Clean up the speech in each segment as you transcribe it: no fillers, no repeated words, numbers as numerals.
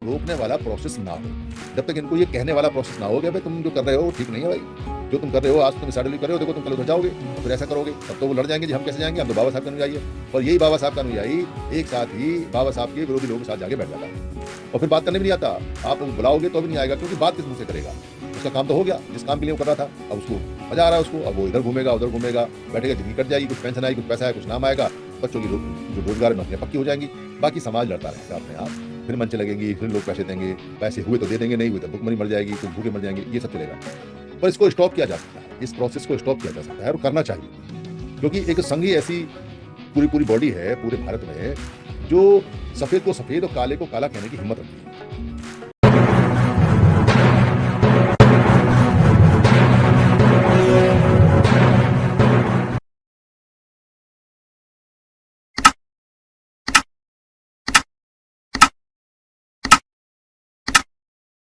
रोकने वाला प्रोसेस ना हो, जब तक इनको ये कहने वाला प्रोसेस ना हो कि भाई तुम जो कर रहे हो वो ठीक नहीं है भाई, जो तुम कर रहे हो आज तुम स्टार्ट कर रहे हो, देखो तुम कल उधर जाओगे तो फिर ऐसा करोगे, तब तो वो लड़ जाएंगे जी हम कैसे जाएंगे, हम तो बाबा साहब का अनुयायी है। और यही बाबा साहब का अनुयायी एक साथ ही बाबा साहब के विरोधी लोगों के साथ जाके बैठ जाता है और फिर बात करने भी नहीं आता। आप उनको बुलाओगे तो भी नहीं आएगा, क्योंकि बात किस मुंह से करेगा, उसका काम तो हो गया जिस काम के लिए वो कर रहा था, अब उसको मजा आ रहा है उसको, अब वो इधर घूमेगा उधर घूमेगा, बैठेगा, जिंदगी कट जाएगी, कुछ पेंशन आएगी, कुछ पैसा है, कुछ नाम आएगा, बच्चों की जो रोजगार नौकरियां पक्की हो जाएंगी, बाकी समाज लड़ता रहेगा अपने आप, फिर मंच लगेंगी, फिर लोग पैसे देंगे, पैसे हुए तो दे देंगे, नहीं हुए तो भुखमरी मर जाएगी, कुछ भूखे मर जाएंगे, ये सब चलेगा। पर इसको स्टॉप किया जा सकता है, इस प्रोसेस को स्टॉप किया जा सकता है और करना चाहिए, क्योंकि एक संघ ही ऐसी पूरी पूरी बॉडी है पूरे भारत में जो सफेद को सफेद और काले को काला कहने की हिम्मत रखती है।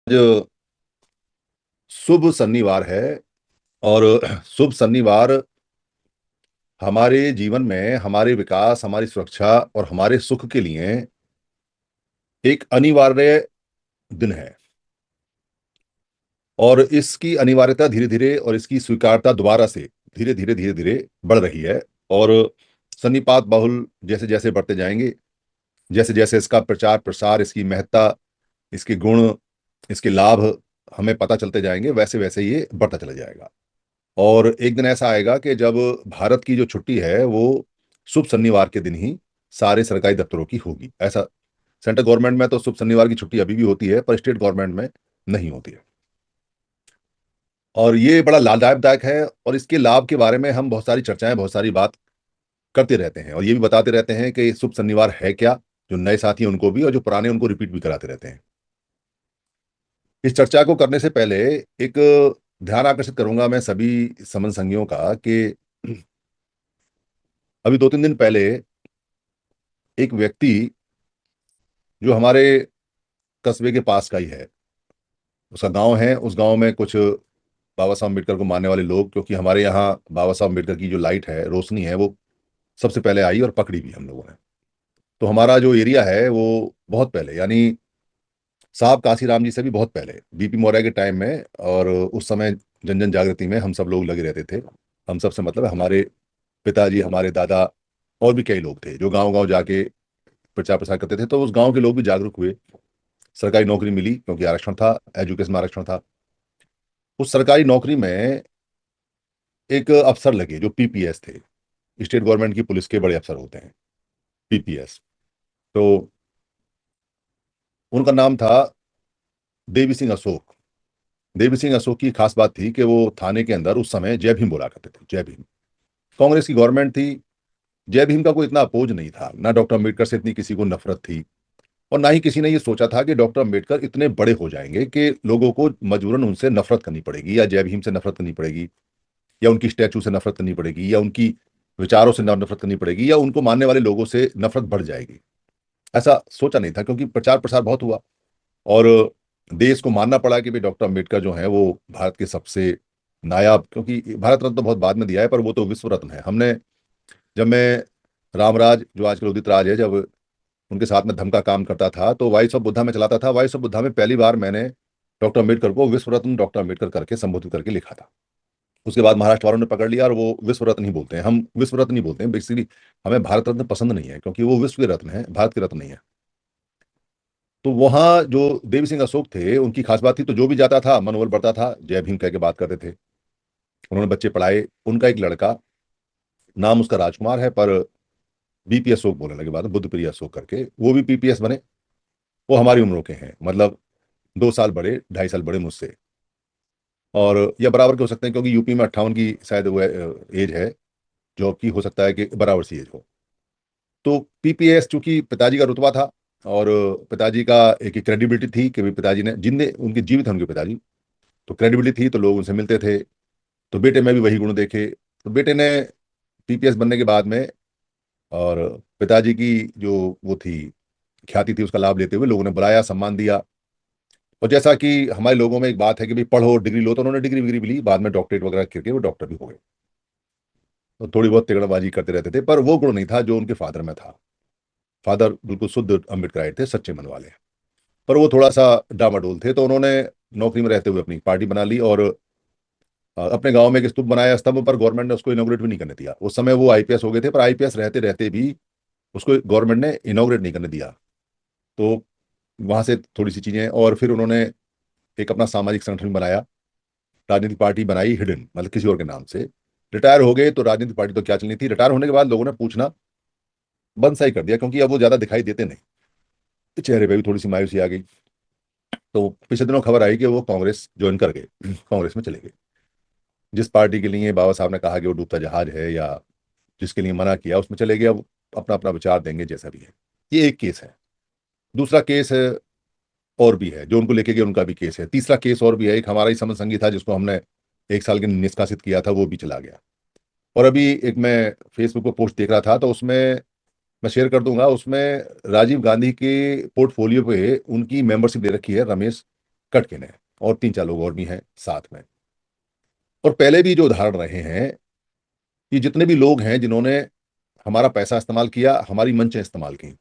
आज शुभ शनिवार है और शुभ शनिवार हमारे जीवन में हमारे विकास, हमारी सुरक्षा और हमारे सुख के लिए एक अनिवार्य दिन है। और इसकी अनिवार्यता धीरे धीरे और इसकी स्वीकारता दोबारा से धीरे धीरे बढ़ रही है। और सन्निपात बहुल जैसे जैसे बढ़ते जाएंगे, जैसे जैसे इसका प्रचार प्रसार, इसकी महत्ता, इसके गुण, इसके लाभ हमें पता चलते जाएंगे, वैसे वैसे ये बढ़ता चला जाएगा। और एक दिन ऐसा आएगा कि जब भारत की जो छुट्टी है वो शुभ शनिवार के दिन ही सारे सरकारी दफ्तरों की होगी। ऐसा सेंट्रल गवर्नमेंट में तो शुभ शनिवार की छुट्टी अभी भी होती है, पर स्टेट गवर्नमेंट में नहीं होती है। और ये बड़ा लाभदायक है और इसके लाभ के बारे में हम बहुत सारी चर्चाएं, बहुत सारी बात करते रहते हैं और ये भी बताते रहते हैं कि शुभ शनिवार है क्या, जो नए साथी हैं उनको भी और जो पुराने उनको रिपीट भी कराते रहते हैं। इस चर्चा को करने से पहले एक ध्यान आकर्षित करूंगा मैं सभी समन संघियों का कि अभी 2-3 दिन पहले एक व्यक्ति जो हमारे कस्बे के पास का ही है, उसका गांव है, उस गांव में कुछ बाबा साहब अम्बेडकर को मानने वाले लोग, क्योंकि हमारे यहाँ बाबा साहब अम्बेडकर की जो लाइट है, रोशनी है, वो सबसे पहले आई और पकड़ी भी हम लोगों ने। तो हमारा जो एरिया है वो बहुत पहले, यानी साहब कांसीराम जी से भी बहुत पहले, बीपी मौर्य के टाइम में, और उस समय जन जन जागृति में हम सब लोग लगे रहते थे। हम सब से मतलब हमारे पिताजी, हमारे दादा और भी कई लोग थे जो गांव गांव जाके प्रचार प्रसार करते थे। तो उस गांव के लोग भी जागरूक हुए, सरकारी नौकरी मिली क्योंकि आरक्षण था, एजुकेशन में आरक्षण था। उस सरकारी नौकरी में एक अफसर लगे जो पीपीएस थे, स्टेट गवर्नमेंट की पुलिस के बड़े अफसर होते हैं पीपीएस। तो उनका नाम था देवी सिंह अशोक। देवी सिंह अशोक की खास बात थी कि वो थाने के अंदर उस समय जय भीम बोला करते थे, जय भीम। कांग्रेस की गवर्नमेंट थी, जय भीम का कोई इतना अपोज नहीं था, ना डॉक्टर अम्बेडकर से इतनी किसी को नफरत थी, और ना ही किसी ने ये सोचा था कि डॉक्टर अम्बेडकर इतने बड़े हो जाएंगे कि लोगों को मजबूरन उनसे नफरत करनी पड़ेगी, या जय भीम से नफरत करनी पड़ेगी, या उनकी स्टैचू से नफरत करनी पड़ेगी, या उनकी विचारों से नफरत करनी पड़ेगी, या उनको मानने वाले लोगों से नफरत बढ़ जाएगी। ऐसा सोचा नहीं था, क्योंकि प्रचार प्रसार बहुत हुआ और देश को मानना पड़ा कि भाई डॉक्टर अम्बेडकर जो है वो भारत के सबसे नायाब, क्योंकि भारत रत्न तो बहुत बाद में दिया है, पर वो तो विश्व रत्न है। हमने, जब मैं रामराज जो आजकल उदित राज है, जब उनके साथ में धम का काम करता था तो वॉइस ऑफ बुद्धा में चलाता था, वॉइस ऑफ बुद्धा में पहली बार मैंने डॉक्टर अम्बेडकर को विश्व रत्न डॉक्टर अम्बेडकर करके संबोधित करके लिखा था। उसके बाद महाराष्ट्र वालों ने पकड़ लिया और वो विश्व रत्न ही बोलते हैं, हम विश्व रत्न ही बोलते हैं बेसिकली। हमें भारत रत्न पसंद नहीं है, क्योंकि वो विश्व के रत्न है, भारत के रत्न नहीं है। तो वहां जो देवी सिंह अशोक थे उनकी खास बात थी, तो जो भी जाता था मनोबल बढ़ता था, जय भीम कह के बात करते थे। उन्होंने बच्चे पढ़ाए। उनका एक लड़का, नाम उसका राजकुमार है, पर बीपी अशोक बोलने लगे बाद में, बुद्ध प्रिय अशोक करके, वो भी पीपीएस बने। वो हमारी उम्रों के हैं, मतलब 2 साल बड़े, 2.5 साल बड़े मुझसे, और या बराबर के हो सकते हैं, क्योंकि यूपी में 58 की शायद वो एज है जॉब की, हो सकता है कि बराबर सी एज हो। तो पीपीएस चूंकि पिताजी का रुतबा था और पिताजी का एक क्रेडिबिलिटी थी कि भाई पिताजी ने, जिनने उनके जीवित हैं उनके पिताजी, तो क्रेडिबिलिटी थी, तो लोग उनसे मिलते थे। तो बेटे में भी वही गुण देखे, तो बेटे ने पीपीएस बनने के बाद में, और पिताजी की जो वो थी ख्याति थी, उसका लाभ लेते हुए लोगों ने बुलाया, सम्मान दिया। और जैसा कि हमारे लोगों में एक बात है कि भाई पढ़ो डिग्री लो, तो उन्होंने डिग्री विग्री भी ली, बाद में डॉक्टरेट वगैरह करके वो डॉक्टर भी हो गए। तो थोड़ी बहुत तिगड़बाजी करते रहते थे, पर वो गुण नहीं था जो उनके फादर में था। फादर बिल्कुल शुद्ध अम्बेडकराइट थे, सच्चे मन वाले। पर वो थोड़ा सा डामाडोल थे, तो उन्होंने नौकरी में रहते हुए अपनी पार्टी बना ली और अपने गांव में एक स्तूप बनाया स्तंभ पर। गवर्नमेंट ने उसको इनॉग्रेट भी नहीं करने दिया। उस समय वो आईपीएस हो गए थे, पर आईपीएस रहते रहते भी उसको गवर्नमेंट ने इनॉग्रेट नहीं करने दिया। तो वहां से थोड़ी सी चीजें, और फिर उन्होंने एक अपना सामाजिक संगठन बनाया, राजनीतिक पार्टी बनाई हिडन, मतलब किसी और के नाम से। रिटायर हो गए तो राजनीतिक पार्टी तो क्या चलनी थी। रिटायर होने के बाद लोगों ने पूछना बंद सा ही कर दिया, क्योंकि अब वो ज्यादा दिखाई देते नहीं, चेहरे पे भी थोड़ी सी मायूसी आ गई। तो पिछले दिनों खबर आई कि वो कांग्रेस ज्वाइन कर गए, कांग्रेस में चले गए। जिस पार्टी के लिए बाबा साहब ने कहा कि वो डूबता जहाज है, या जिसके लिए मना किया, उसमें चले गए। अब अपना अपना विचार देंगे जैसा भी है। ये एक केस है। दूसरा केस है और भी है, जो उनको लेके गए उनका भी केस है। तीसरा केस और भी है, एक हमारा ही समझ संगी था जिसको हमने 1 साल के निष्कासित किया था, वो भी चला गया। और अभी एक मैं फेसबुक पर पोस्ट देख रहा था, तो उसमें मैं शेयर कर दूंगा, उसमें राजीव गांधी के पोर्टफोलियो पे उनकी मेंबरशिप दे रखी है रमेश कटके ने, और 3-4 लोग और भी हैं साथ में। और पहले भी जो उदाहरण रहे हैं, ये जितने भी लोग हैं जिन्होंने हमारा पैसा इस्तेमाल किया, हमारी मंचें इस्तेमाल की,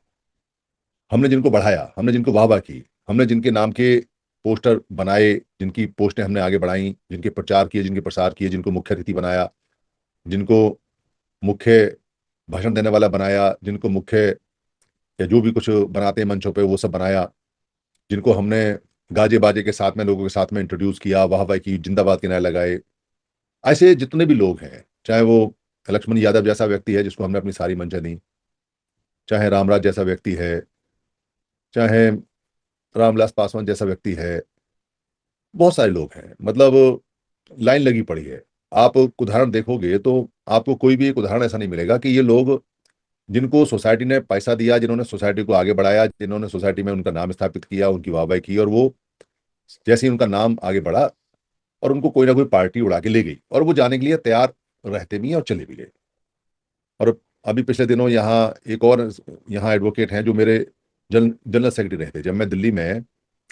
हमने जिनको बढ़ाया, हमने जिनको वाहवाह की, हमने जिनके नाम के पोस्टर बनाए, जिनकी पोस्टें हमने आगे बढ़ाई, जिनके प्रचार किए, जिनके प्रसार किए, जिनको मुख्य अतिथि बनाया, जिनको मुख्य भाषण देने वाला बनाया, जिनको मुख्य या जो भी कुछ बनाते हैं मंचों पे वो सब बनाया, जिनको हमने गाजे बाजे के साथ में लोगों के साथ में इंट्रोड्यूस किया, वाह वाह की, जिंदाबाद के नारे लगाए। ऐसे जितने भी लोग हैं, चाहे वो लक्ष्मण यादव जैसा व्यक्ति है जिसको हमने अपनी सारी मंशा दी, चाहे रामराज जैसा व्यक्ति है, चाहे रामविलास पासवान जैसा व्यक्ति है, बहुत सारे लोग हैं। मतलब लाइन लगी पड़ी है। आप उदाहरण देखोगे तो आपको कोई भी एक उदाहरण ऐसा नहीं मिलेगा कि ये लोग जिनको सोसाइटी ने पैसा दिया, जिन्होंने सोसाइटी को आगे बढ़ाया, जिन्होंने सोसाइटी में उनका नाम स्थापित किया, उनकी वाहवाही की, और वो जैसे ही उनका नाम आगे बढ़ा और उनको कोई ना कोई पार्टी उड़ा के ले गई, और वो जाने के लिए तैयार रहते भी हैं और चले भी गए। और अभी पिछले दिनों यहाँ एक और यहाँ एडवोकेट हैं जो मेरे जनरल सेक्रेटरी रहे थे। जब मैं दिल्ली में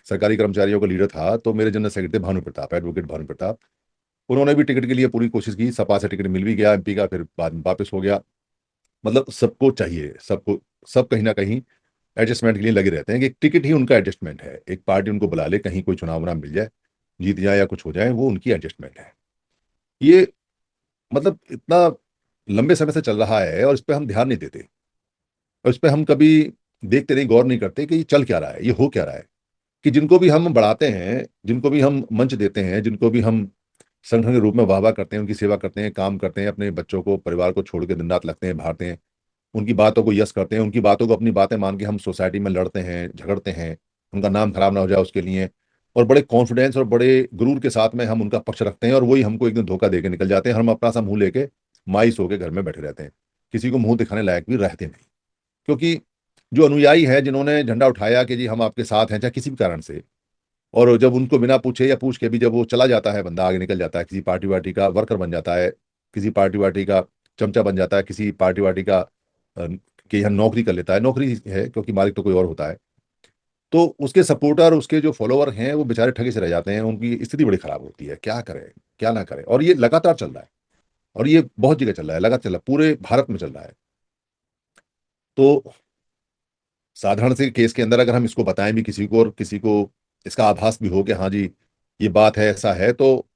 सरकारी कर्मचारियों का लीडर था, तो मेरे general secretary Bhanu Pratap, advocate Bhanu Pratap. उन्होंने भी टिकट के लिए पूरी कोशिश की, सपा से टिकट मिल भी गया एमपी का, फिर बाद में वापस हो गया। मतलब सबको चाहिए, सबको, सब कहीं ना कहीं एडजस्टमेंट के लिए लगे रहते हैं कि एक टिकट ही उनका एडजस्टमेंट है। एक पार्टी उनको बुला ले, कहीं कोई चुनाव ना मिल जाए, जीत जाए या कुछ हो जाए, वो उनकी एडजस्टमेंट है। ये मतलब इतना लंबे समय से चल रहा है, और इस पर हम ध्यान नहीं देते, और इस पर हम कभी देखते नहीं, गौर नहीं करते कि ये चल क्या रहा है, ये हो क्या रहा है। कि जिनको भी हम बढ़ाते हैं, जिनको भी हम मंच देते हैं, जिनको भी हम संगठन के रूप में वाहवाह करते हैं, उनकी सेवा करते हैं, काम करते हैं, अपने बच्चों को, परिवार को छोड़ के दिन रात लगते हैं, भागते हैं, उनकी बातों को यस करते हैं, उनकी बातों को अपनी बातें मान के हम सोसाइटी में लड़ते हैं, झगड़ते हैं, उनका नाम खराब ना हो जाए उसके लिए। और बड़े कॉन्फिडेंस और बड़े गुरूर के साथ में हम उनका पक्ष रखते हैं, और वही हमको एक दिन धोखा दे के निकल जाते हैं। हम अपना सा मुंह लेके मायूस होकर घर में बैठे रहते हैं, किसी को मुंह दिखाने लायक भी रहते नहीं। क्योंकि जो अनुयायी है, जिन्होंने झंडा उठाया कि जी हम आपके साथ हैं, चाहे किसी भी कारण से, और जब उनको बिना पूछे या पूछ के भी जब वो चला जाता है, बंदा आगे निकल जाता है, किसी पार्टी वार्टी का वर्कर बन जाता है, किसी पार्टी वार्टी का चमचा बन जाता है, किसी पार्टी वार्टी का कि यहाँ नौकरी कर लेता है, नौकरी है क्योंकि मालिक तो कोई और होता है, तो उसके सपोर्टर, उसके जो फॉलोअर हैं, वो बेचारे ठगे से रह जाते हैं। उनकी स्थिति बड़ी खराब होती है, क्या करें क्या ना करें। और ये लगातार चल रहा है, और ये बहुत जगह चल रहा है, लगातार चल रहा है, पूरे भारत में चल रहा है। तो साधारण से केस के अंदर अगर हम इसको बताएं भी किसी को, और किसी को इसका आभास भी हो कि हाँ जी ये बात है, ऐसा है, तो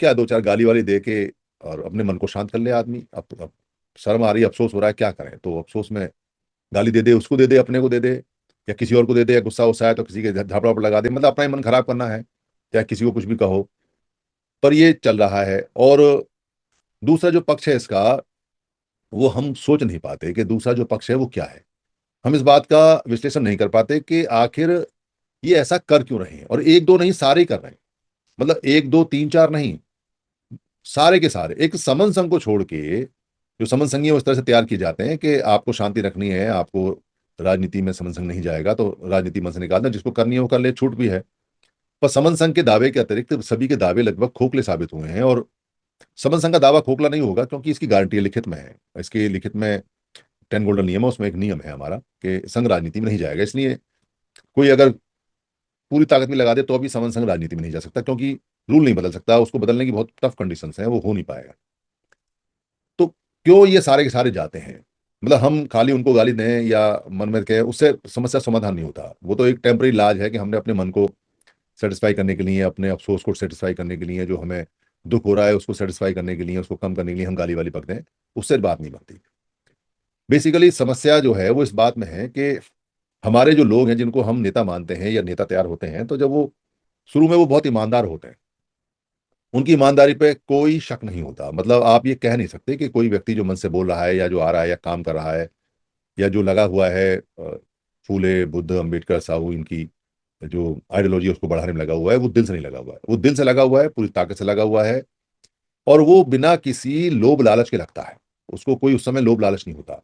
क्या 2-4 गाली वाली दे के और अपने मन को शांत कर ले आदमी। अब शर्म आ रही है, अफसोस हो रहा है, क्या करें। तो अफसोस में गाली दे दे, उसको दे दे, अपने को दे दे, या किसी और को दे दे, या गुस्सा उस्सा है तो किसी के झापड़ा वापड़ लगा दे, मतलब अपना ही मन खराब करना है, या किसी को कुछ भी कहो। पर ये चल रहा है। और दूसरा जो पक्ष है इसका, वो हम सोच नहीं पाते कि दूसरा जो पक्ष है वो क्या है। हम इस बात का विश्लेषण नहीं कर पाते कि आखिर ये ऐसा कर क्यों रहे हैं। और एक दो नहीं, सारे ही कर रहे हैं। मतलब एक दो तीन चार नहीं, सारे के सारे। एक समन संघ को छोड़ के, जो समन संघी है वो इस तरह से तैयार किए जाते हैं कि आपको शांति रखनी है, आपको राजनीति में समन संघ नहीं जाएगा तो राजनीति मन से निकालना, जिसको करनी है वो कर ले, छूट भी है। पर समन संघ के दावे के अतिरिक्त सभी के दावे लगभग खोखले साबित हुए हैं। और समन संघ का दावा खोखला नहीं होगा, क्योंकि इसकी गारंटी लिखित में है। इसके लिखित में 10 गोल्डन नियम है, उसमें एक नियम है हमारा कि संघ राजनीति में नहीं जाएगा। इसलिए कोई अगर पूरी ताकत में लगा दे तो भी समन संघ राजनीति में नहीं जा सकता, क्योंकि रूल नहीं बदल सकता, उसको बदलने की बहुत टफ कंडीशंस हैं, वो हो नहीं पाएगा। तो क्यों ये सारे के सारे जाते हैं? मतलब हम खाली उनको गाली दें या मन में कहें, उससे समस्या समाधान नहीं होता। वो तो एक टेम्पररी इलाज है कि हमने अपने मन को सेटिस्फाई करने के लिए, अपने अफसोस को सेटिस्फाई करने के लिए, जो हमें दुख हो रहा है उसको सेटिस्फाई करने के लिए, उसको कम करने के लिए हम गाली वाली पकते हैं। उससे बात नहीं बनती। बेसिकली समस्या जो है वो इस बात में है कि हमारे जो लोग हैं जिनको हम नेता मानते हैं या नेता तैयार होते हैं, तो जब वो शुरू में वो बहुत ईमानदार होते हैं, उनकी ईमानदारी पे कोई शक नहीं होता। मतलब आप ये कह नहीं सकते कि कोई व्यक्ति जो मन से बोल रहा है या जो आ रहा है या काम कर रहा है या जो लगा हुआ है, फूले, बुद्ध, अंबेडकर, साहू, इनकी जो आइडियोलॉजी है उसको बढ़ाने में लगा हुआ है, वो दिल से नहीं लगा हुआ है। वो दिल से लगा हुआ है, पूरी ताकत से लगा हुआ है, और वो बिना किसी लोभ लालच के लगता है। उसको कोई उस समय लोभ लालच नहीं होता,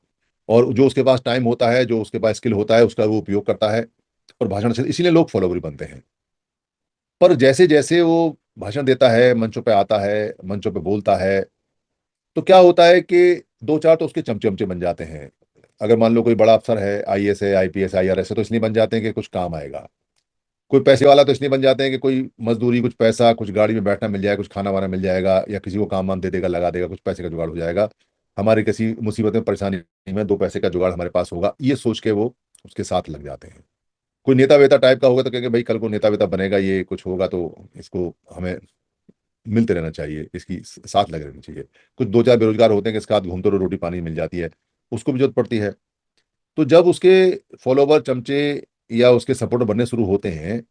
और जो उसके पास टाइम होता है, जो उसके पास स्किल होता है, उसका वो उपयोग करता है और भाषण से, इसीलिए लोग फॉलोवर बनते हैं। पर जैसे जैसे वो भाषण देता है, मंचों पे आता है, मंचों पे बोलता है, तो क्या होता है कि दो चार तो उसके चमचे चमचे बन जाते हैं। अगर मान लो कोई बड़ा अफसर है, आईएएस है, आईपीएस, आईआरएस है, तो इसलिए बन जाते हैं कि कुछ काम आएगा। कोई पैसे वाला तो इसलिए बन जाते हैं कि कोई मजदूरी, कुछ पैसा, कुछ गाड़ी में बैठना मिल जाएगा, कुछ खाना वाना मिल जाएगा, या किसी को काम वाम दे देगा, लगा देगा, कुछ पैसे का जुगाड़ हो जाएगा। हमारी किसी मुसीबत में, परेशानी में दो पैसे का जुगाड़ हमारे पास होगा, ये सोच के वो उसके साथ लग जाते हैं। कोई नेता वेता टाइप का होगा तो कहेंगे भाई कल को नेता वेता बनेगा, ये कुछ होगा तो इसको हमें मिलते रहना चाहिए, इसकी साथ लगे रहना चाहिए। कुछ दो चार बेरोजगार होते हैं कि इसके साथ घूमते रहो, रोटी पानी मिल जाती है, उसको भी जरूरत पड़ती है। तो जब उसके फॉलोवर, चमचे या उसके सपोर्टर बनने शुरू होते हैं,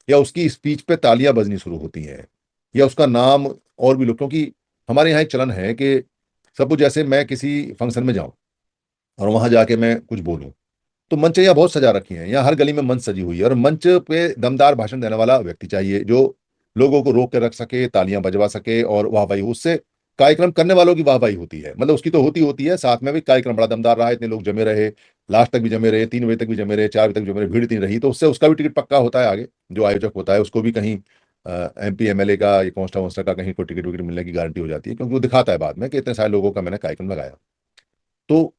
या उसकी स्पीच पे तालियां बजनी शुरू होती हैं, या उसका नाम, और भी लोग, क्योंकि हमारे यहाँ एक चलन है कि सब, जैसे मैं किसी फंक्शन में जाऊं और वहां जाके मैं कुछ बोलूं, तो मंच यहाँ बहुत सजा रखी हैं, यहाँ हर गली में मंच सजी हुई है, और मंच पे दमदार भाषण देने वाला व्यक्ति चाहिए जो लोगों को रोक के रख सके, तालियां बजवा सके, और वाहवाही उससे, कार्यक्रम करने वालों की वाहवाही होती है। मतलब उसकी तो होती होती है, साथ में भी कार्यक्रम बड़ा दमदार रहा, इतने लोग जमे रहे, लास्ट तक भी जमे रहे, 3 बजे तक भी जमे रहे, 4 बजे तक जमे रहे, भीड़ इतनी रही, तो उससे उसका भी टिकट पक्का होता है आगे। जो आयोजक होता है उसको भी कहीं एमपी एमएलए का या कौंसला वोंसला का कहीं कोई टिकट विकट मिलने की गारंटी हो जाती है, क्योंकि वो दिखाता है बाद में कि इतने सारे लोगों का मैंने कार्यक्रम लगाया। तो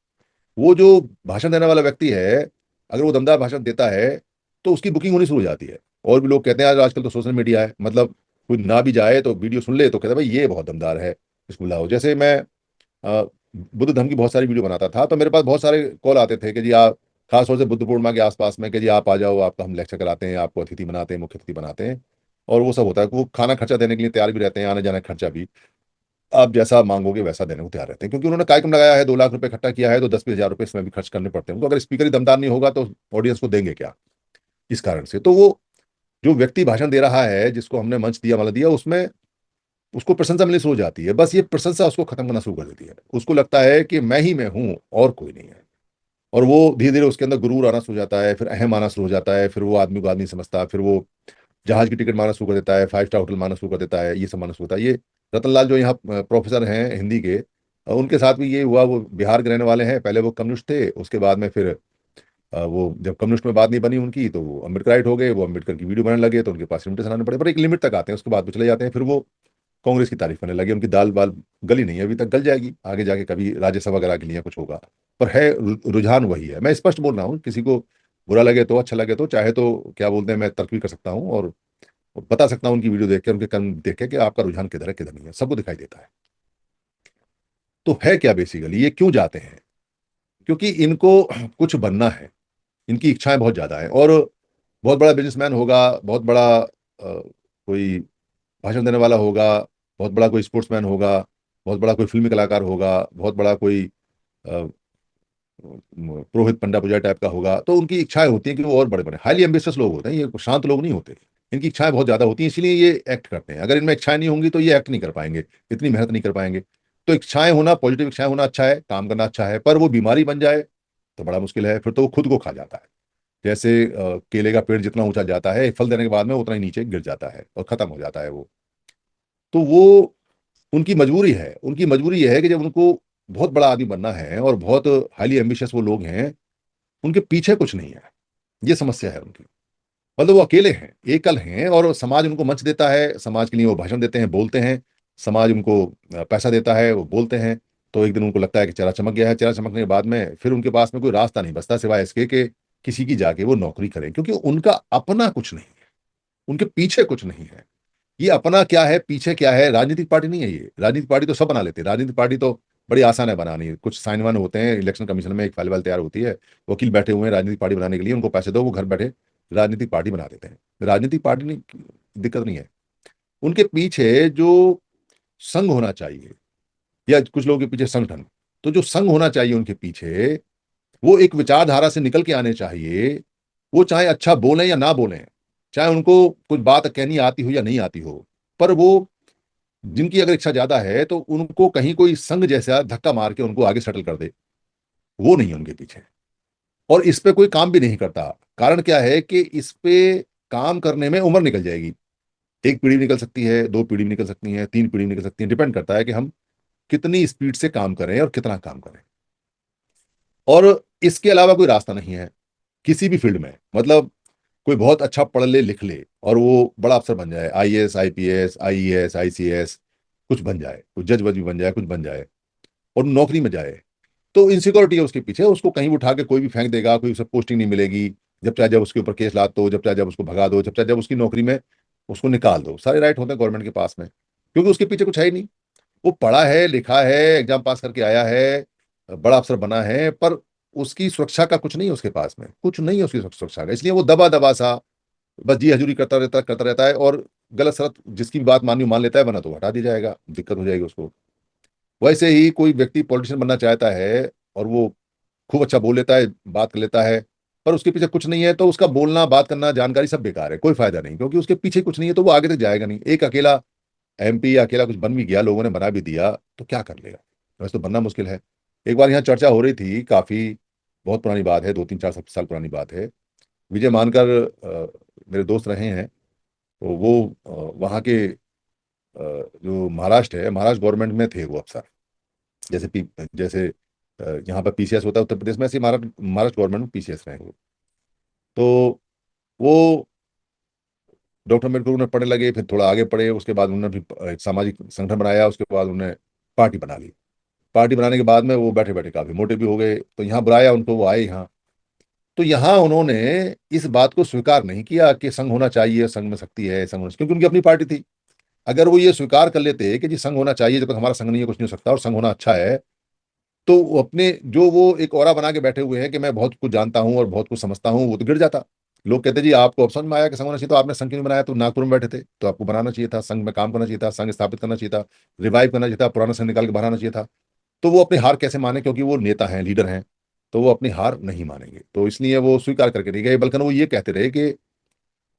वो जो भाषण देने वाला व्यक्ति है, अगर वो दमदार भाषण देता है, तो उसकी बुकिंग होनी शुरू हो जाती है। और भी लोग कहते हैं, यार आजकल तो सोशल मीडिया है, मतलब कोई ना भी जाए तो वीडियो सुन ले तो कहते हैं भाई ये बहुत दमदार है, इसको लाओ। जैसे मैं अ, बुद्ध धर्म की बहुत सारी वीडियो बनाता था, तो मेरे पास बहुत सारे कॉल आते थे कि जी आप, खास तौर से बुद्ध पूर्णिमा के आसपास में, कि जी आप आ जाओ, आपका हम लेक्चर कराते हैं, आपको अतिथि बनाते हैं, मुख्य अतिथि बनाते हैं। और वो सब होता है, वो खाना खर्चा देने के लिए तैयार भी रहते हैं, आने जाने का खर्चा भी आप जैसा मांगोगे वैसा देने को तैयार रहते हैं, क्योंकि उन्होंने कार्यक्रम लगाया है, 2 लाख रुपए इकट्ठा किया है, तो 10-20 हज़ार रुपए इसमें भी खर्च करने पड़ते हैं उनको। अगर स्पीकर ही दमदार नहीं होगा तो ऑडियंस को देंगे क्या? इस कारण से तो वो जो व्यक्ति भाषण दे रहा है, जिसको हमने मंच दिया, मतलब दिया, उसमें उसको प्रशंसा मिलनी शुरू हो जाती है। बस ये प्रशंसा उसको खत्म करना शुरू कर देती है। उसको लगता है कि मैं ही मैं हूं और कोई नहीं है, और वो धीरे धीरे उसके अंदर गुरूर आना शुरू हो जाता है, फिर अहम आना शुरू हो जाता है, फिर वो आदमी को आदमी समझता, फिर वो जहाज की टिकट मारना शुरू कर देता है, 5 स्टार होटल मारना शुरू कर देता है, ये सब मारना शुरू होता है। ये रतनलाल जो यहाँ प्रोफेसर हैं हिंदी के, उनके साथ भी ये हुआ। वो बिहार के रहने वाले हैं, पहले वो कम्युनिस्ट थे, उसके बाद में फिर वो जब कम्युनिस्ट में बात नहीं बनी उनकी, तो वो अम्बेडकराइट हो गए, वो अम्बेडकर की वीडियो बनाने लगे, तो उनके पास लिमिटेशन आने पड़े, पर एक लिमिट तक आते हैं, उसके बाद वो चले जाते हैं। फिर वो कांग्रेस की तारीफ करने लगे। उनकी दाल बाल गली नहीं है अभी तक, गल जाएगी आगे जाके, कभी राज्यसभा वगैरह के लिए कुछ होगा। पर है, रुझान वही है। मैं स्पष्ट बोल रहा हूँ, किसी को बुरा लगे तो, अच्छा लगे तो, चाहे तो क्या बोलते हैं, मैं तर्क भी कर सकता हूँ और बता सकता हूँ उनकी वीडियो देख के, उनके कर्म देख के, कि आपका रुझान किधर है किधर नहीं है, सबको दिखाई देता है। तो है क्या बेसिकली, ये क्यों जाते हैं? क्योंकि इनको कुछ बनना है, इनकी इच्छाएं बहुत ज्यादा है, और बहुत बड़ा बिजनेसमैन होगा, बहुत बड़ा कोई भाषण देने वाला होगा, बहुत बड़ा कोई स्पोर्ट्समैन होगा, बहुत बड़ा कोई फिल्मी कलाकार होगा, बहुत बड़ा कोई अ, पुरोहित पंडा पुजारी टाइप का होगा, तो उनकी इच्छाएं होती हैं कि वो और बड़े बड़े, हाईली एम्बिशियस लोग होते हैं, ये शांत लोग नहीं होते। इनकी इच्छाएं बहुत ज्यादा होती हैं, इसलिए ये एक्ट करते हैं। अगर इनमें इच्छाएं नहीं होंगी तो ये एक्ट नहीं कर पाएंगे, इतनी मेहनत नहीं कर पाएंगे। तो इच्छाएं होना, पॉजिटिव इच्छाएं होना अच्छा है, काम करना अच्छा है, पर वो बीमारी बन जाए तो बड़ा मुश्किल है। फिर तो वो खुद को खा जाता है। जैसे केले का पेड़ जितना ऊंचा जाता है, फल देने के बाद में उतना ही नीचे गिर जाता है और खत्म हो जाता है वो। तो वो उनकी मजबूरी है। उनकी मजबूरी यह है कि जब उनको बहुत बड़ा आदमी बनना है और बहुत हाईली एम्बिशियस वो लोग हैं, उनके पीछे कुछ नहीं है। ये समस्या है उनकी। मतलब वो अकेले हैं, एकल हैं, और समाज उनको मंच देता है, समाज के लिए वो भाषण देते हैं, बोलते हैं, समाज उनको पैसा देता है, वो बोलते हैं। तो एक दिन उनको लगता है कि चेहरा चमक गया है, चेहरा चमकने के बाद में फिर उनके पास में कोई रास्ता नहीं बचता सिवाय इसके कि किसी की जाके वो नौकरी करें, क्योंकि उनका अपना कुछ नहीं है, उनके पीछे कुछ नहीं है। ये अपना क्या है, पीछे क्या है? राजनीतिक पार्टी नहीं है ये। राजनीतिक पार्टी तो सब बना लेते हैं, राजनीतिक पार्टी तो बड़ी आसान है बनानी, कुछ साइन वाइन होते हैं, इलेक्शन कमीशन में एक फाइल वाइल तैयार होती है, वकील बैठे हुए हैं राजनीतिक पार्टी बनाने के लिए, उनको पैसे दो, वो घर बैठे राजनीतिक पार्टी बना देते हैं। राजनीतिक पार्टी नहीं, दिक्कत नहीं है। उनके पीछे जो संघ होना चाहिए, या कुछ लोगों के पीछे संगठन, तो जो संघ होना चाहिए उनके पीछे, वो एक विचारधारा से निकल के आने चाहिए। वो चाहे अच्छा बोलें या ना बोलें, चाहे उनको कुछ बात कहनी आती हो या नहीं आती हो, पर वो जिनकी अगर इच्छा ज्यादा है तो उनको कहीं कोई संघ जैसा धक्का मार के उनको आगे सेटल कर दे, वो नहीं है उनके पीछे। और इस पे कोई काम भी नहीं करता। कारण क्या है कि इस पे काम करने में उम्र निकल जाएगी। एक पीढ़ी निकल सकती है, दो पीढ़ी निकल सकती है, तीन पीढ़ी निकल सकती है, डिपेंड करता है कि हम कितनी स्पीड से काम करें और कितना काम करें। और इसके अलावा कोई रास्ता नहीं है किसी भी फील्ड में। मतलब कोई बहुत अच्छा पढ़ ले लिख ले और वो बड़ा अफसर बन जाए, आईएएस आईपीएस आईईएस आईसीएस, कुछ बन जाए, कुछ जज वज भी बन जाए, कुछ बन जाए और नौकरी में जाए, तो इनसिक्योरिटी है उसके पीछे, उसको कहीं भी उठा के कोई भी फेंक देगा, कोई उसे पोस्टिंग नहीं मिलेगी। जब चाहे जब उसके ऊपर केस ला दो, जब चाहे जब उसको भगा दो, जब चाहे जब उसकी नौकरी में उसको निकाल दो, सारे राइट होते हैं गवर्नमेंट के पास में, क्योंकि उसके पीछे कुछ है ही नहीं। वो पढ़ा है, लिखा है, एग्जाम पास करके आया है, बड़ा अफसर बना है, पर उसकी सुरक्षा का कुछ नहीं है उसके पास में, कुछ नहीं है उसकी सुरक्षा का, इसलिए वो दबा दबा सा बस जी हजूरी करता रहता है। और गलत सलत जिसकी भी बात मानी मान लेता है, बना तो हटा दिया जाएगा, दिक्कत हो जाएगी उसको। वैसे ही कोई व्यक्ति पॉलिटिशियन बनना चाहता है और वो खूब अच्छा बोल लेता है, बात कर लेता है, पर उसके पीछे कुछ नहीं है, तो उसका बोलना, बात करना, जानकारी सब बेकार है, कोई फायदा नहीं, क्योंकि उसके पीछे कुछ नहीं है, तो वो आगे तक जाएगा नहीं। एक अकेला एमपी या अकेला कुछ बन भी गया, लोगों ने बना भी दिया, तो क्या कर लेगा? वैसे तो बनना मुश्किल है। एक बार यहाँ चर्चा हो रही थी, काफी बहुत पुरानी बात है, 2 3 4 साल पुरानी बात है। विजय मानकर मेरे दोस्त रहे हैं, तो वो वहाँ के जो महाराष्ट्र है, महाराष्ट्र गवर्नमेंट में थे वो अफसर। जैसे यहाँ पर पीसीएस होता है उत्तर प्रदेश में, ऐसे ही महाराष्ट्र महाराष्ट्र गवर्नमेंट में पीसीएस रहे वो। तो वो डॉक्टर अम्बेडकर उन्हें पढ़ने लगे, फिर थोड़ा आगे पढ़े, उसके बाद उन्होंने भी एक सामाजिक संगठन बनाया, उसके बाद उन्होंने पार्टी बना ली। पार्टी बनाने के बाद में वो बैठे बैठे काफी मोटे भी हो गए, तो यहाँ बुलाया उनको, वो आए यहाँ। तो यहाँ उन्होंने इस बात को स्वीकार नहीं किया कि संघ होना चाहिए, संघ में शक्ति है, संघ होना, क्योंकि उनकी अपनी पार्टी थी। अगर वो ये स्वीकार कर लेते कि जी संघ होना चाहिए, जब तक हमारा संघ नहीं है कुछ नहीं हो सकता और संघ होना अच्छा है, तो वो अपने जो वो एक ऑरा बना के बैठे हुए हैं कि मैं बहुत कुछ जानता हूं और बहुत कुछ समझता हूं, वो तो गिर जाता। लोग कहते जी आपको अब समझ में आया कि संघ होना चाहिए, तो आपने संघ क्यों नहीं बनाया? तो नागपुर में बैठे थे, तो आपको बनाना चाहिए था, संघ में काम करना चाहिए था, संघ स्थापित करना चाहिए था, रिवाइव करना चाहिए था, पुराना संघ निकाल के बनाना चाहिए था। तो वो अपनी हार कैसे माने, क्योंकि वो नेता हैं, लीडर हैं, तो वो अपनी हार नहीं मानेंगे, तो इसलिए वो स्वीकार करके नहीं गए, बल्कि वो ये कहते रहे कि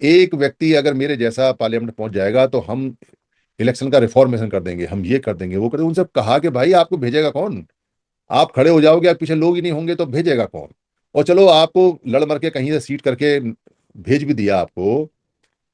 एक व्यक्ति अगर मेरे जैसा पार्लियामेंट पहुंच जाएगा तो हम इलेक्शन का रिफॉर्मेशन कर देंगे, हम ये कर देंगे, वो कर देंगे। उनसे कहा कि भाई आपको भेजेगा कौन? आप खड़े हो जाओगे, आप पीछे लोग ही नहीं होंगे, तो भेजेगा कौन? और चलो आपको लड़ मर के कहीं से सीट करके भेज भी दिया आपको,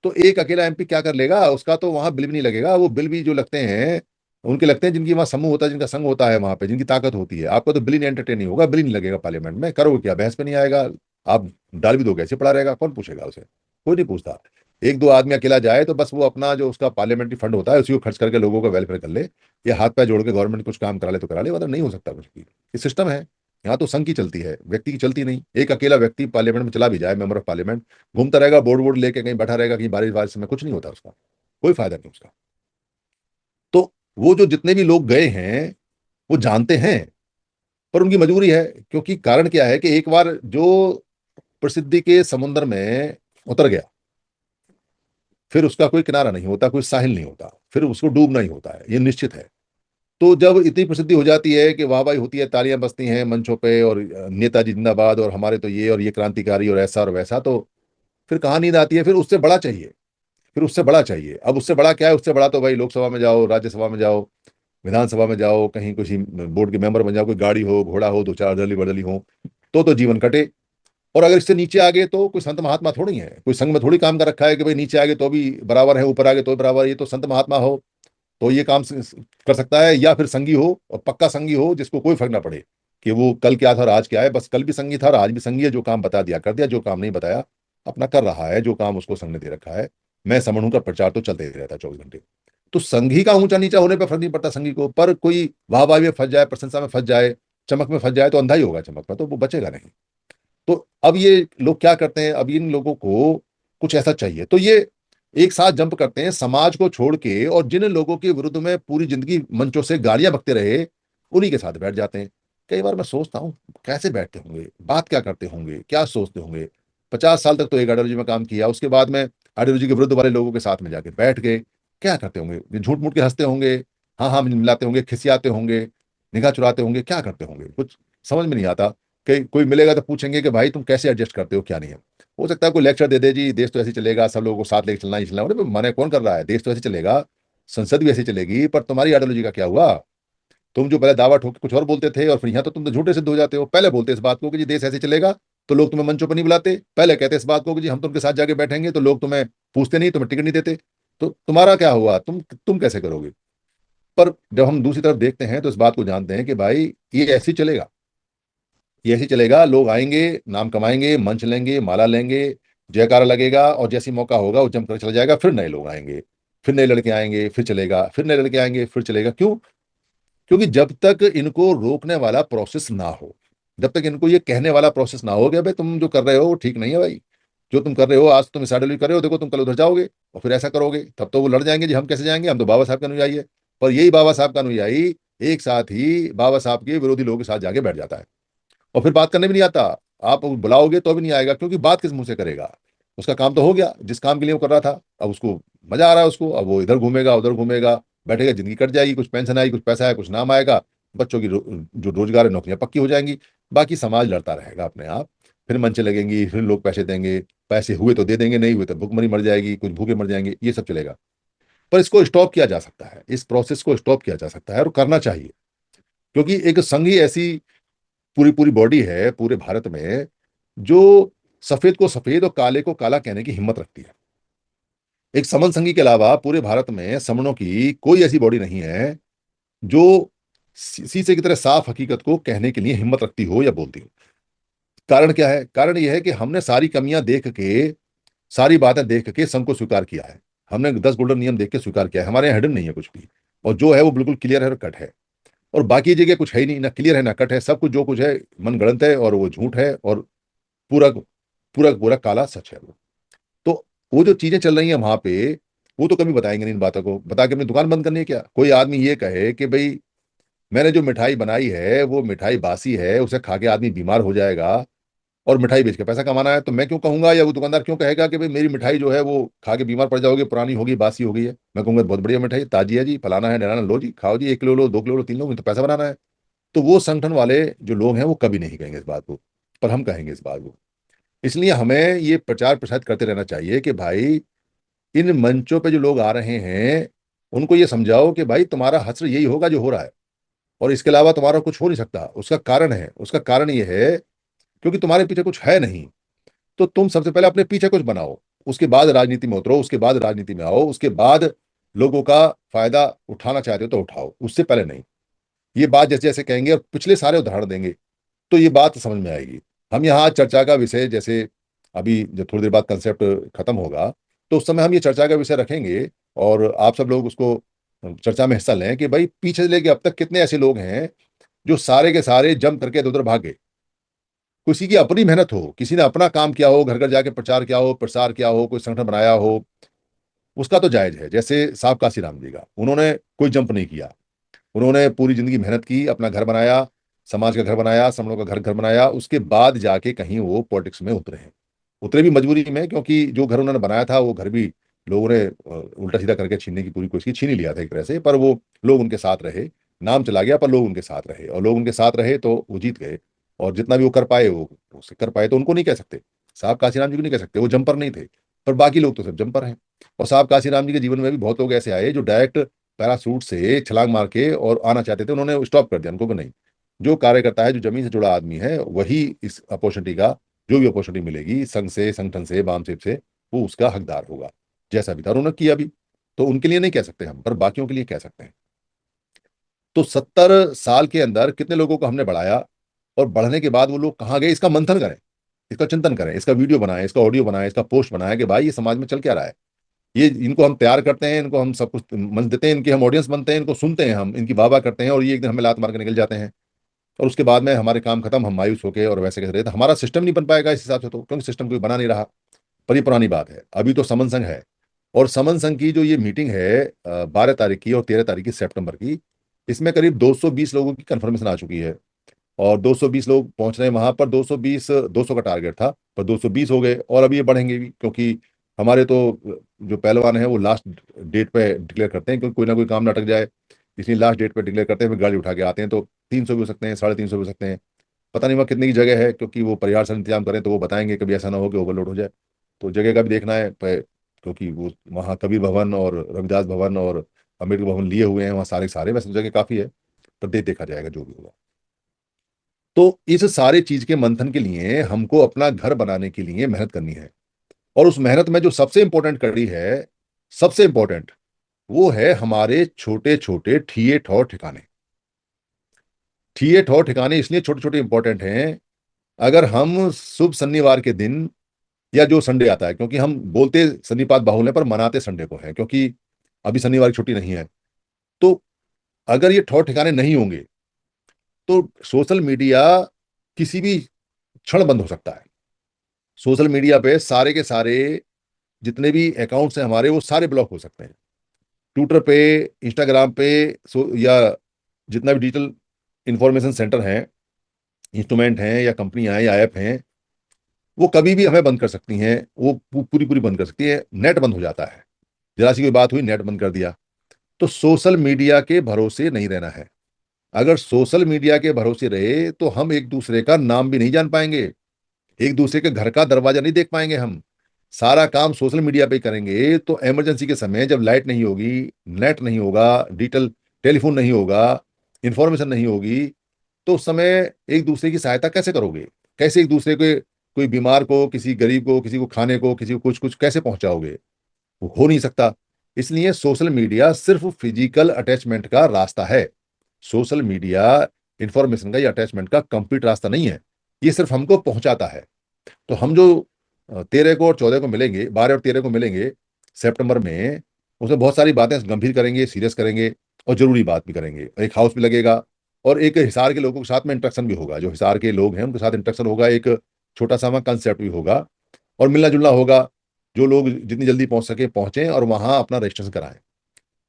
तो एक अकेला एमपी क्या कर लेगा? उसका तो वहां बिल भी नहीं लगेगा। वो बिल भी जो लगते हैं उनके लगते हैं जिनकी वहां समूह होता है, जिनका संघ होता है, वहां पे जिनकी ताकत होती है। आपको तो बिल ही नहीं एंटरटेन नहीं होगा, बिल ही नहीं लगेगा पार्लियामेंट में, करोगे क्या? बहस पे नहीं आएगा। आप डाल भी दोगे, ऐसे पड़ा रहेगा, कौन पूछेगा उसे? कोई नहीं पूछता। एक दो आदमी अकेला जाए तो बस वो अपना जो उसका पार्लियामेंट्री फंड होता है उसी को खर्च करके लोगों का वेलफेयर कर ले, या हाथ पैर जोड़ के गवर्नमेंट कुछ काम करा ले तो करा ले, मतलब नहीं हो सकता कुछ भी। ये सिस्टम है। यहाँ तो संघ की चलती है, व्यक्ति की चलती नहीं। एक अकेला व्यक्ति पार्लियामेंट में चला भी जाए, मेंबर ऑफ पार्लियामेंट, घूमता रहेगा, बोर्ड वोर्ड लेके कहीं बैठा रहेगा, कहीं बारिश बारिश में, कुछ नहीं होता उसका, कोई फायदा नहीं उसका। तो वो जो जितने भी लोग गए हैं वो जानते हैं, पर उनकी मजबूरी है, क्योंकि कारण क्या है कि एक बार जो प्रसिद्धि के समुद्र में उतर गया, फिर उसका कोई किनारा नहीं होता, कोई साहिल नहीं होता, फिर उसको डूबना ही होता है, ये निश्चित है। तो जब इतनी प्रसिद्धि हो जाती है कि वाहवाही होती है, तालियां बजती हैं मंचों पे, और नेताजी जिंदाबाद, और हमारे तो ये और ये क्रांतिकारी और ऐसा और वैसा, तो फिर कहाँ नींद आती है? फिर उससे बड़ा चाहिए, फिर उससे बड़ा चाहिए। अब उससे बड़ा क्या है? उससे बड़ा तो भाई लोकसभा में जाओ, राज्यसभा में जाओ, विधानसभा में जाओ, कहीं किसी बोर्ड के मेंबर बन जाओ, कोई गाड़ी हो, घोड़ा हो, दो चार अदली बदली हो, तो जीवन कटे। और अगर इससे नीचे आ गए तो कोई संत महात्मा थोड़ी है, कोई संघ में थोड़ी काम कर रखा है कि भाई नीचे आ गए तो भी बराबर है, ऊपर आ गए तो भी बराबर है। ये तो संत महात्मा हो तो ये काम कर सकता है, या फिर संगी हो, और पक्का संगी हो जिसको कोई फर्क ना पड़े कि वो कल क्या था और आज क्या है, बस कल भी संगी था और आज भी संगी है, जो काम बता दिया कर दिया, जो काम नहीं बताया अपना कर रहा है, जो काम उसको संघ ने दे रखा है। मैं समझ का प्रचार तो चलते ही रहता है 24 घंटे। तो संघी का ऊंचा नीचा होने पर फर्क नहीं पड़ता संघी को, पर कोई वाहवाही में फंस जाए, प्रशंसा में फंस जाए, चमक में फंस जाए, तो अंधा ही होगा चमक में, तो वो बचेगा नहीं। तो अब ये लोग क्या करते हैं, अब इन लोगों को कुछ ऐसा चाहिए, तो ये एक साथ जंप करते हैं समाज को छोड़ के, और जिन लोगों के विरुद्ध में पूरी जिंदगी मंचों से गालियां बकते रहे, उन्हीं के साथ बैठ जाते हैं। कई बार मैं सोचता हूँ कैसे बैठते होंगे, बात क्या करते होंगे, क्या सोचते होंगे। 50 साल तक तो एक आइडियोलॉजी में काम किया, उसके बाद में आइडियोलॉजी के विरुद्ध वाले लोगों के साथ में जाके बैठ गए। क्या करते होंगे, ये झूठ मूठ के हंसते होंगे, हाँ हाँ मिलाते होंगे, खिसियाते होंगे, निगाह चुराते होंगे, क्या करते होंगे, कुछ समझ में नहीं आता। कहीं कोई मिलेगा तो पूछेंगे कि भाई तुम कैसे एडजस्ट करते हो, क्या नहीं है। हो सकता है कोई लेक्चर दे दे, जी देश तो ऐसे ही चलेगा, सब लोगों को साथ लेके चलना ही चलना। अरे मने कौन कर रहा है, देश तो ऐसे चलेगा, संसद भी ऐसे चलेगी, पर तुम्हारी आइडियोलॉजी का क्या हुआ। तुम जो पहले दावा ठोक के कुछ और बोलते थे और फिर यहाँ तो तुम तो झूठे सिद्ध हो जाते हो। पहले बोलते इस बात को कि जी देश ऐसे चलेगा, तो लोग तुम्हें मंचों पर नहीं बुलाते। पहले कहते इस बात को कि जी हम तो उनके साथ जाके बैठेंगे, तो लोग तुम्हें पूछते नहीं, तुम्हें टिकट नहीं देते। तो तुम्हारा क्या हुआ, तुम कैसे करोगे। पर जब हम दूसरी तरफ देखते हैं तो इस बात को जानते हैं कि भाई ये ऐसे ही चलेगा, ये ऐसे ही चलेगा। लोग आएंगे, नाम कमाएंगे, मंच लेंगे, माला लेंगे, जयकारा लगेगा, और जैसी मौका होगा वो जम कर चला जाएगा। फिर नए लोग आएंगे, फिर नए लड़के आएंगे, फिर चलेगा, फिर नए लड़के आएंगे, फिर चलेगा। क्यों? क्योंकि जब तक इनको रोकने वाला प्रोसेस ना हो, जब तक इनको ये कहने वाला प्रोसेस ना हो कि भाई तुम जो कर रहे हो वो ठीक नहीं है भाई, जो तुम कर रहे हो आज तुम इस आइडियोलॉजी कर रहे हो, देखो तुम कल उधर जाओगे और फिर ऐसा करोगे, तब तो वो लड़ जाएंगे जी हम कैसे जाएंगे, हम तो बाबा साहब के अनुयायी है। पर यही बाबा साहब का अनुयायी एक साथ ही बाबा साहब के विरोधी लोगों के साथ जाके बैठ जाता है, और फिर बात करने भी नहीं आता। आप बुलाओगे तो भी नहीं आएगा, क्योंकि बात किस मुंह से करेगा। उसका काम तो हो गया जिस काम के लिए वो कर रहा था, अब उसको मजा आ रहा है उसको, अब वो इधर घूमेगा उधर घूमेगा, बैठेगा, जिंदगी कट जाएगी, कुछ पेंशन आएगी, कुछ पैसा है, कुछ नाम आएगा, बच्चों की जो रोजगार है, नौकरियां पक्की हो जाएंगी। बाकी समाज लड़ता रहेगा अपने आप। फिर मंच लगेंगी, फिर लोग पैसे देंगे, पैसे हुए तो दे देंगे, नहीं हुए तो भूखमरी मर जाएगी, कुछ भूखे मर जाएंगे, ये सब चलेगा। पर इसको स्टॉप किया जा सकता है, इस प्रोसेस को स्टॉप किया जा सकता है, और करना चाहिए। क्योंकि एक संघ ही ऐसी पूरी पूरी बॉडी है पूरे भारत में जो सफेद को सफेद और काले को काला कहने की हिम्मत रखती है। एक समन संघी के अलावा पूरे भारत में समनों की कोई ऐसी बॉडी नहीं है जो शीशे की तरह साफ हकीकत को कहने के लिए हिम्मत रखती हो या बोलती हो। कारण क्या है? कारण यह है कि हमने सारी कमियां देख के, सारी बातें देख के संघ को स्वीकार किया है। हमने 10 गोल्डन नियम देख के स्वीकार किया है, हमारे यहाँ हिडन नहीं है कुछ भी, और जो है वो बिल्कुल क्लियर है और कट है। और बाकी जगह कुछ है ही नहीं, ना क्लियर है ना कट है, सब कुछ जो कुछ है मन गढ़ंत है, और वो झूठ है, और पूरा पूरा पूरा काला सच है वो। तो वो जो चीजें चल रही हैं वहां पे, वो तो कभी बताएंगे नहीं इन बातों को, बता के अपनी दुकान बंद करनी है क्या? कोई आदमी ये कहे कि भाई मैंने जो मिठाई बनाई है वो मिठाई बासी है, उसे खा के आदमी बीमार हो जाएगा, और मिठाई बेच के पैसा कमाना है, तो मैं क्यों कहूंगा, या वो दुकानदार क्यों कहेगा कि भाई मेरी मिठाई जो है वो खा के बीमार पड़ जाओगे, पुरानी होगी, बासी हो गई है। मैं कहूंगा बहुत बढ़िया मिठाई, ताजी है जी, फलाना है डराना, लो जी खाओ जी, 1 किलो लो, 2 किलो लो, 3 लो, तो पैसा बनाना है। तो वो संगठन वाले जो लोग हैं वो कभी नहीं कहेंगे इस बात को, पर हम कहेंगे इस बात को। इसलिए हमें ये प्रचार प्रसार करते रहना चाहिए कि भाई इन मंचों पे जो लोग आ रहे हैं उनको ये समझाओ कि भाई तुम्हारा हश्र यही होगा जो हो रहा है, और इसके अलावा तुम्हारा कुछ हो नहीं सकता। उसका कारण है, उसका कारण ये है क्योंकि तुम्हारे पीछे कुछ है नहीं। तो तुम सबसे पहले अपने पीछे कुछ बनाओ, उसके बाद राजनीति में उतरो, उसके बाद राजनीति में आओ, उसके बाद लोगों का फायदा उठाना चाहते हो तो उठाओ, उससे पहले नहीं। ये बात जैसे जैसे कहेंगे और पिछले सारे उदाहरण देंगे तो ये बात समझ में आएगी। हम यहाँ चर्चा का विषय, जैसे अभी जब थोड़ी देर बाद कंसेप्ट खत्म होगा तो उस समय हम ये चर्चा का विषय रखेंगे, और आप सब लोग उसको चर्चा में हिस्सा लें कि भाई पीछे से लेके अब तक कितने ऐसे लोग हैं जो सारे के सारे जम करके इधर उधर भागे। किसी की अपनी मेहनत हो, किसी ने अपना काम किया हो, घर घर जाके प्रचार किया हो, प्रसार किया हो, कोई संगठन बनाया हो, उसका तो जायज है। जैसे साहब काशीराम जी का, उन्होंने कोई जंप नहीं किया, उन्होंने पूरी जिंदगी मेहनत की, अपना घर बनाया, समाज का घर बनाया, समणों का घर घर बनाया, उसके बाद जाके कहीं वो पॉलिटिक्स में उतरे हैं। उतरे भी मजबूरी में, क्योंकि जो घर उन्होंने बनाया था वो घर भी लोगों ने उल्टा सीधा करके छीनने की पूरी कोशिश की, छीन ही लिया था एक तरह से, पर वो लोग उनके साथ रहे। नाम चला गया पर लोग उनके साथ रहे, और लोग उनके साथ रहे तो वो जीत गए। और जितना भी वो कर पाए वो उससे कर पाए, तो उनको नहीं कह सकते, साहब काशीराम जी को नहीं कह सकते, वो जंपर नहीं थे। पर बाकी लोग तो सब जंपर हैं। और साहब काशीराम जी के जीवन में भी बहुत लोग ऐसे आए जो डायरेक्ट पैरासूट से छलांग मार के और आना चाहते थे, उन्होंने स्टॉप कर दिया उनको कि नहीं, जो कार्यकर्ता है, जो जमीन से जुड़ा आदमी है, वही इस अपॉर्चुनिटी का, जो भी अपॉर्चुनिटी मिलेगी संघ से, संगठन से, वामसेप से, वो उसका हकदार होगा। जैसा भी था उन्होंने किया भी, तो उनके लिए नहीं कह सकते हम, पर बाकियों के लिए कह सकते हैं। तो 70 साल के अंदर कितने लोगों को हमने बढ़ाया, और बढ़ने के बाद वो लोग कहाँ गए, इसका मंथन करें, इसका चिंतन करें, इसका वीडियो बनाएं, इसका ऑडियो बनाएं, इसका पोस्ट बनाएं कि भाई ये समाज में चल क्या रहा है। ये इनको हम तैयार करते हैं, इनको हम सब कुछ मंच देते हैं, इनके हम ऑडियंस बनते हैं, इनको सुनते हैं, हम इनकी वाह वाह करते हैं, और ये एक दिन हमें लात मार के निकल जाते हैं, और उसके बाद में हमारे काम खत्म, हम मायूस होकर और वैसे कैसे रहे, तो हमारा सिस्टम नहीं बन पाएगा इस हिसाब से, तो क्योंकि सिस्टम कोई बना नहीं रहा। पर ये पुरानी बात है, अभी तो समन संघ है। और समन संघ की जो ये मीटिंग है 12 तारीख की और 13 तारीख की सितंबर की, इसमें करीब 220 लोगों की कंफर्मेशन आ चुकी है और 220 लोग पहुंच रहे हैं वहां पर। 200 का टारगेट था पर 220 हो गए और अभी ये बढ़ेंगे भी, क्योंकि हमारे तो जो पहलवान हैं वो लास्ट डेट पे डिक्लेयर करते हैं, क्योंकि कोई ना कोई काम ना अटक जाए, इसलिए लास्ट डेट पे डिक्लेयर करते हैं, फिर गाड़ी उठा के आते हैं। तो 300 भी हो सकते हैं, 350 भी हो सकते हैं, पता नहीं वहाँ कितनी की जगह है, क्योंकि वो परिवार से इंतजाम करें तो वो बताएंगे, कभी ऐसा ना हो कि ओवरलोड हो जाए। तो जगह का भी देखना है क्योंकि वो वहाँ कबीर भवन और रविदास भवन और अम्बेडकर भवन लिए हुए हैं, वहाँ सारे सारे, वैसे तो जगह काफ़ी है, पर देखा जाएगा जो भी होगा। तो इस सारे चीज के मंथन के लिए हमको अपना घर बनाने के लिए मेहनत करनी है। और उस मेहनत में जो सबसे इंपॉर्टेंट कड़ी है, सबसे इंपॉर्टेंट, वो है हमारे छोटे छोटे ठिए ठौर ठिकाने। ठिए ठौर ठिकाने इसलिए छोटे छोटे इंपॉर्टेंट हैं, अगर हम शुभ शनिवार के दिन या जो संडे आता है, क्योंकि हम बोलते सन्निपात बाहुल है पर मनाते संडे को है, क्योंकि अभी शनिवार की छुट्टी नहीं है। तो अगर ये ठौर ठिकाने नहीं होंगे तो सोशल मीडिया किसी भी क्षण बंद हो सकता है। सोशल मीडिया पे सारे के सारे जितने भी अकाउंट्स हैं हमारे, वो सारे ब्लॉक हो सकते हैं। ट्विटर पे, इंस्टाग्राम पे, या जितना भी डिजिटल इंफॉर्मेशन सेंटर हैं, इंस्ट्रूमेंट हैं या कंपनियां हैं या ऐप हैं, वो कभी भी हमें बंद कर सकती हैं। वो पूरी पूरी बंद कर सकती है। नेट बंद हो जाता है, जरा सी कोई बात हुई नेट बंद कर दिया। तो सोशल मीडिया के भरोसे नहीं रहना है। अगर सोशल मीडिया के भरोसे रहे तो हम एक दूसरे का नाम भी नहीं जान पाएंगे, एक दूसरे के घर का दरवाजा नहीं देख पाएंगे। हम सारा काम सोशल मीडिया पे करेंगे तो इमरजेंसी के समय जब लाइट नहीं होगी, नेट नहीं होगा, डिजिटल टेलीफोन नहीं होगा, इंफॉर्मेशन नहीं होगी, तो उस समय एक दूसरे की सहायता कैसे करोगे? कैसे एक दूसरे के, कोई बीमार को, किसी गरीब को, किसी को खाने को, किसी को कुछ कुछ कैसे पहुंचाओगे? वो हो नहीं सकता। इसलिए सोशल मीडिया सिर्फ फिजिकल अटैचमेंट का रास्ता है। सोशल मीडिया इंफॉर्मेशन का या अटैचमेंट का कंप्लीट रास्ता नहीं है। ये सिर्फ हमको पहुंचाता है। तो हम जो 13 को और 14 को मिलेंगे, 12 और 13 को मिलेंगे सितंबर में, उसमें बहुत सारी बातें गंभीर करेंगे, सीरियस करेंगे और जरूरी बात भी करेंगे। एक हाउस भी लगेगा और एक हिसार के लोगों के साथ में इंटरेक्शन भी होगा, जो हिसार के लोग हैं उनके साथ इंटरेक्शन होगा, एक छोटा सा वहाँ कंसेप्ट भी होगा और मिलना जुलना होगा। जो लोग जितनी जल्दी पहुंच सके पहुंचे और वहां अपना रजिस्ट्रेशन कराएं।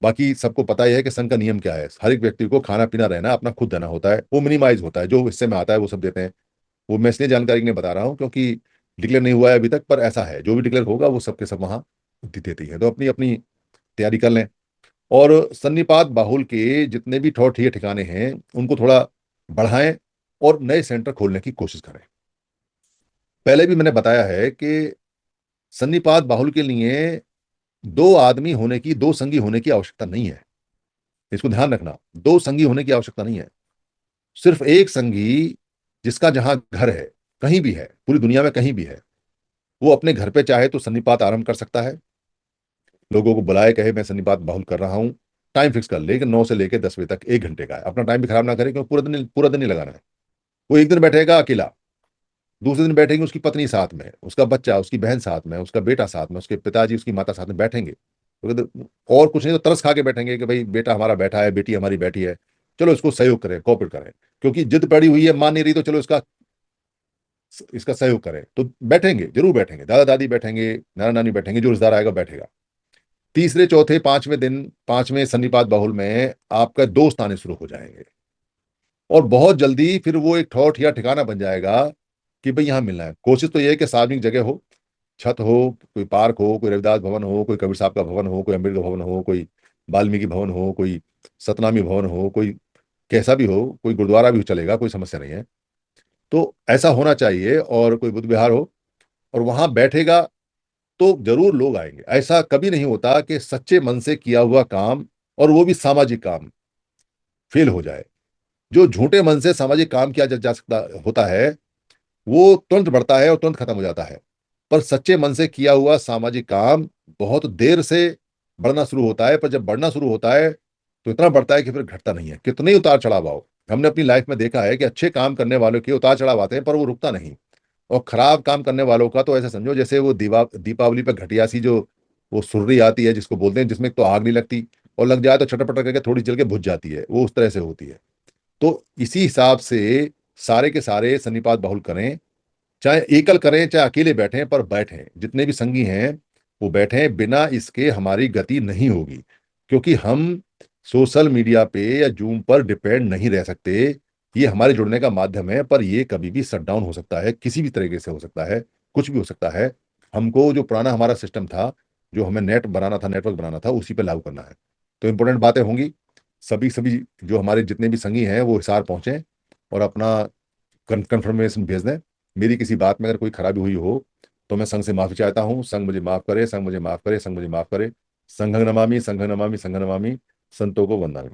बाकी सबको पता ही है कि संघ का नियम क्या है। हर एक व्यक्ति को खाना पीना रहना अपना खुद देना होता है, वो मिनिमाइज होता है, जो हिस्से में आता है वो सब देते हैं। वो मैं इसलिए जानकारी के लिए बता रहा हूँ क्योंकि डिक्लेयर नहीं हुआ है अभी तक, पर ऐसा है, जो भी डिक्लेयर होगा वो सबके सब वहां देती है। तो अपनी अपनी तैयारी कर लें और सन्निपात बाहुल के जितने भी ठौर ठिए ठिकाने हैं उनको थोड़ा बढ़ाएं और नए सेंटर खोलने की कोशिश करें। पहले भी मैंने बताया है कि सन्निपात बाहुल के लिए दो आदमी होने की, दो संगी होने की आवश्यकता नहीं है। इसको ध्यान रखना, दो संगी होने की आवश्यकता नहीं है। सिर्फ एक संगी जिसका जहां घर है, कहीं भी है, पूरी दुनिया में कहीं भी है, वो अपने घर पे चाहे तो सन्निपात आरंभ कर सकता है। लोगों को बुलाए, कहे मैं सन्निपात बाहुल कर रहा हूँ, टाइम फिक्स कर ले कि 9 से लेकर 10 बजे तक 1 घंटे का है। अपना टाइम भी खराब ना करे, क्योंकि पूरा दिन ही लगाना है। वो एक दिन बैठेगा अकेला, दूसरे दिन बैठेंगे उसकी पत्नी साथ में, उसका बच्चा, उसकी बहन साथ में, उसका बेटा साथ में, उसके पिताजी, उसकी माता साथ में बैठेंगे। और कुछ नहीं तो तरस खा के बैठेंगे कि भाई बेटा हमारा बैठा है, बेटी हमारी बैठी है, चलो इसको सहयोग करें, कोऑपरेट करें। क्योंकि जिद पड़ी हुई है, मान नहीं रही, तो चलो इसका इसका सहयोग करें। तो बैठेंगे, जरूर बैठेंगे, दादा दादी बैठेंगे, नाना नानी बैठेंगे, जो रिश्तेदार आएगा बैठेगा। तीसरे चौथे पांचवें दिन, पांचवें सन्निपात बाहुल में आपका दोस्त आने शुरू हो जाएंगे और बहुत जल्दी फिर वो एक ठौर ठिया ठिकाना बन जाएगा कि भाई यहाँ मिलना है। कोशिश तो ये है कि सार्वजनिक जगह हो, छत हो, कोई पार्क हो, कोई रविदास भवन हो, कोई कबीर साहब का भवन हो, कोई अम्बेडकर भवन हो, कोई वाल्मीकि भवन हो, कोई सतनामी भवन हो, कोई कैसा भी हो, कोई गुरुद्वारा भी चलेगा, कोई समस्या नहीं है। तो ऐसा होना चाहिए और कोई बुद्ध विहार हो और वहां बैठेगा तो जरूर लोग आएंगे। ऐसा कभी नहीं होता कि सच्चे मन से किया हुआ काम, और वो भी सामाजिक काम, फेल हो जाए। जो झूठे मन से सामाजिक काम किया जा सकता होता है वो तुरंत बढ़ता है और तुरंत खत्म हो जाता है। पर सच्चे मन से किया हुआ सामाजिक काम बहुत देर से बढ़ना शुरू होता है, पर जब बढ़ना शुरू होता है तो इतना बढ़ता है कि फिर घटता नहीं है। कितने ही उतार चढ़ाव आओ, हमने अपनी लाइफ में देखा है कि अच्छे काम करने वालों के उतार चढ़ाव आते हैं पर वो रुकता नहीं। और खराब काम करने वालों का तो ऐसा समझो जैसे वो दीपावली पर घटिया सी जो वो सुर्री आती है जिसको बोलते हैं, जिसमें तो आग नहीं लगती और लग जाए तो चटपट करके थोड़ी जल के बुझ जाती है, वो उस तरह से होती है। तो इसी हिसाब से सारे के सारे सन्निपात बाहुल करें, चाहे एकल करें चाहे अकेले बैठें, पर बैठें, जितने भी संगी हैं वो बैठें। बिना इसके हमारी गति नहीं होगी, क्योंकि हम सोशल मीडिया पे या जूम पर डिपेंड नहीं रह सकते। ये हमारे जुड़ने का माध्यम है, पर ये कभी भी शट डाउन हो सकता है, किसी भी तरीके से हो सकता है, कुछ भी हो सकता है। हमको जो पुराना हमारा सिस्टम था, जो हमें नेट बनाना था, नेटवर्क बनाना था, उसी पे लागू करना है। तो इंपॉर्टेंट बातें होंगी। सभी सभी जो हमारे जितने भी संगी हैं वो हिसार पहुंचे और अपना कंफर्मेशन भेज दें। मेरी किसी बात में अगर कोई खराबी हुई हो तो मैं संघ से माफी चाहता हूँ। संघ मुझे माफ करे, संघ मुझे माफ करे, संघ मुझे माफ करे। संघं नमामि, संघं नमामि, संघं नमामि। संतों को वंदना।